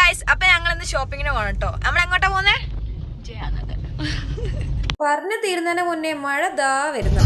Guys, അപ്പൊ ഞങ്ങൾ ഇന്ന് ഷോപ്പിങ്ങിന് പോകണം കേട്ടോ. നമ്മൾ എങ്ങോട്ടാ പോന്നേ? പറഞ്ഞു തീരുന്നതിന് മുന്നേ മഴ ദാ വരുന്നു.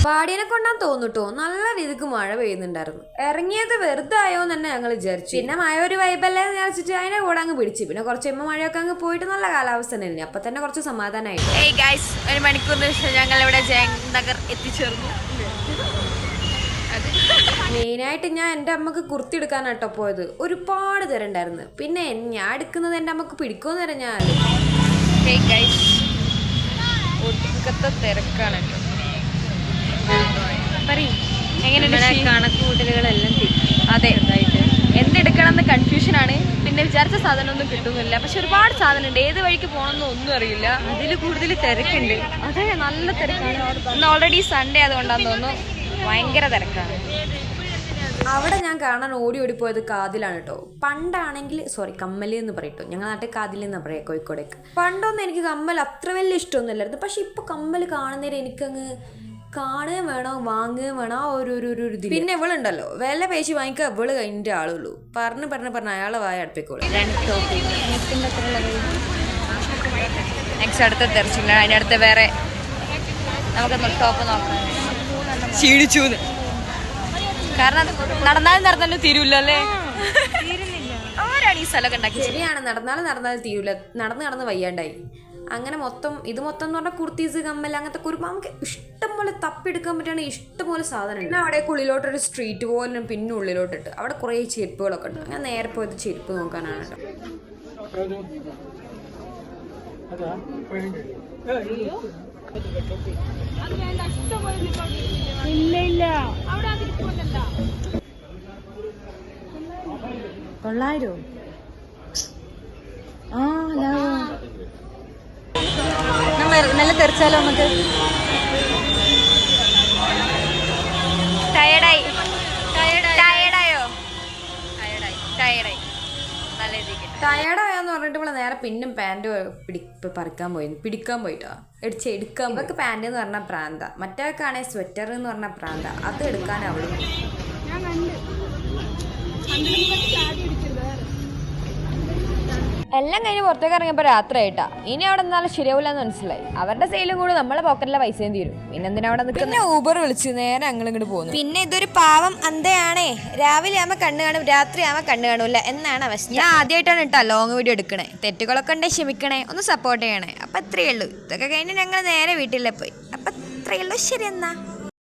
പാടിയനെ കൊണ്ടാൻ തോന്നിട്ടോ, നല്ല രീതിക്ക് മഴ പെയ്യുന്നുണ്ടായിരുന്നു. ഇറങ്ങിയത് വെറുതെ ആയോന്ന് തന്നെ ഞങ്ങൾ വിചാരിച്ചു. പിന്നെ മഴ ഒരു വൈബല്ലേ എന്ന് വിചാരിച്ചിട്ട് അതിനെ കൂടെ അങ്ങ് പിടിച്ചു. പിന്നെ കുറച്ച് കഴിയുമ്പോൾ മഴയൊക്കെ അങ്ങ് പോയിട്ട് നല്ല കാലാവസ്ഥ തന്നെ. അപ്പൊ തന്നെ കുറച്ച് സമാധാനമായി. ഏയ് ഗൈസ്, ഒരു മണിക്കൂറിന് ശേഷം ഞങ്ങൾ ഇവിടെ ജയനഗർ എത്തിച്ചേർന്നു. മെയിനായിട്ട് ഞാൻ എൻ്റെ അമ്മക്ക് കുർത്തി എടുക്കാനാട്ടോ പോയത്. ഒരുപാട് തരണ്ടായിരുന്നു. പിന്നെ ഞാൻ എടുക്കുന്നത് എൻ്റെ അമ്മക്ക് പിടിക്കുമെന്ന് തരാം ഞാൻ. ഒടുക്കത്തെ തിരക്കാണ് കേട്ടോ. കണക്കുകൂട്ടലുകളെല്ലാം അതെ, എന്തെടുക്കണം എന്ന് കൺഫ്യൂഷൻ ആണ്. പിന്നെ വിചാരിച്ച സാധനമൊന്നും കിട്ടുന്നില്ല. പക്ഷെ ഒരുപാട് സാധനം ഉണ്ട്. ഏത് വഴിക്ക് പോകണമെന്ന് ഒന്നും അറിയില്ല. അതിൽ കൂടുതൽ തിരക്കുണ്ട്. അതെ, നല്ല തിരക്കാണ്. ഇന്ന് ഓൾറെഡി സൺഡേ ആയതുകൊണ്ടാന്ന് തോന്നുന്നു ഭയങ്കര തിരക്കാണ്. അവിടെ ഞാൻ കാണാൻ ഓടി ഓടിപ്പോയത് കാതിലാണ് കേട്ടോ. പണ്ടാണെങ്കിൽ കമ്മല് എന്ന് പറയട്ടോ. ഞങ്ങളുടെ നാട്ടിൽ കാതിലെന്ന് പറയാം, കോഴിക്കോടേക്ക്. പണ്ടൊന്നും എനിക്ക് കമ്മൽ അത്ര വലിയ ഇഷ്ടമൊന്നുമില്ലായിരുന്നു. പക്ഷെ ഇപ്പൊ കമ്മല് കാണുന്നേരം എനിക്കങ്ങ് കാണുകയും വേണം, വാങ്ങുകയും വേണം. ആ ഒരു ഇത്. പിന്നെ ഇവളുണ്ടല്ലോ, വില പേശി വാങ്ങിക്കുക ഇവള് കഴിഞ്ഞ ആളുള്ളൂ. പറഞ്ഞ് അയാളെ വായ അടുപ്പിക്കോളൂ. നെക്സ്റ്റ് അടുത്ത തെരച്ചില്ല. അതിൻ്റെ അടുത്ത് വേറെ നമുക്ക് ടോപ്പ് നോക്കാം. ക്ഷീണിച്ചു കാരണം നടന്നാലും തീരൂല്ലോ അല്ലേ? ആരാണ് ഈ സ്ഥലമൊക്കെ ഉണ്ടാക്കി? ശരിയാണ്, നടന്നാലും തീരൂല. നടന്ന് വയ്യാണ്ടായി. അങ്ങനെ ഇത് മൊത്തം എന്ന് പറഞ്ഞാൽ കുർത്തീസ്, കമ്മൽ, അങ്ങനത്തെ കുരുമ്പ് നമുക്ക് ഇഷ്ടം പോലെ തപ്പിയെടുക്കാൻ പറ്റുകയാണ്. ഇഷ്ടംപോലെ സാധനം ഉണ്ട്. അവിടെ ഉള്ളിലോട്ടൊരു സ്ട്രീറ്റ് പോലെ പിന്നെ ഉള്ളിലോട്ടിട്ട് അവിടെ കുറേ ചെരുപ്പുകളൊക്കെ ഉണ്ട്. ഞാൻ നേരെ പോയത് ചെരുപ്പ് നോക്കാനാണ് കേട്ടോ. ഇല്ല 900 നല്ല തെറിച്ചാലോ നമുക്ക്. ടയർഡായി ടയർഡായെന്ന് പറഞ്ഞിട്ട് ഇവിടെ നേരെ പിന്നും പാൻറ് പിടിക്കാൻ പോയിട്ടോ. എടുക്കാൻ ഇവർക്ക് പാൻറ് എന്ന് പറഞ്ഞാൽ പ്രാന്ത. മറ്റേക്കാണെങ്കിൽ സ്വെറ്റർ എന്ന് പറഞ്ഞാൽ പ്രാന്ത. അത് എടുക്കാൻ അവള് എല്ലാം കഴിഞ്ഞ് പുറത്തേക്ക് ഇറങ്ങിയപ്പോൾ രാത്രി ആയിട്ടാ. ഇനി അവിടെ നിന്നാലും ശരിയാവില്ലെന്ന് മനസ്സിലായി. അവരുടെ സെയിലും കൂടി നമ്മളെ പോക്കറ്റിലെ പൈസയും തീരും. പിന്നെ എന്തിനാ അവിടെ നിൽക്കുന്ന? ഊബർ വിളിച്ച് നേരെ ഞങ്ങൾ ഇങ്ങോട്ട് പോകുന്നു. പിന്നെ ഇതൊരു പാവം അന്തയാണേ. രാവിലെ ആവുമ്പോൾ കണ്ണ് കാണും, രാത്രി ആവുമ്പോൾ കണ്ണ് കാണൂല എന്നാണ് അവസ്ഥ. ഞാൻ ആദ്യമായിട്ടാണ് കേട്ടോ ലോങ് വീഡിയോ എടുക്കണേ. തെറ്റുകളൊക്കെ ഉണ്ടെങ്കിൽ ക്ഷമിക്കണേ, ഒന്ന് സപ്പോർട്ട് ചെയ്യണേ. അപ്പം അത്രയേ ഉള്ളൂ. ഇതൊക്കെ കഴിഞ്ഞ് ഞങ്ങൾ നേരെ വീട്ടിലേ പോയി. അപ്പം അത്രയേ ഉള്ളൂ. ശരി എന്നാ.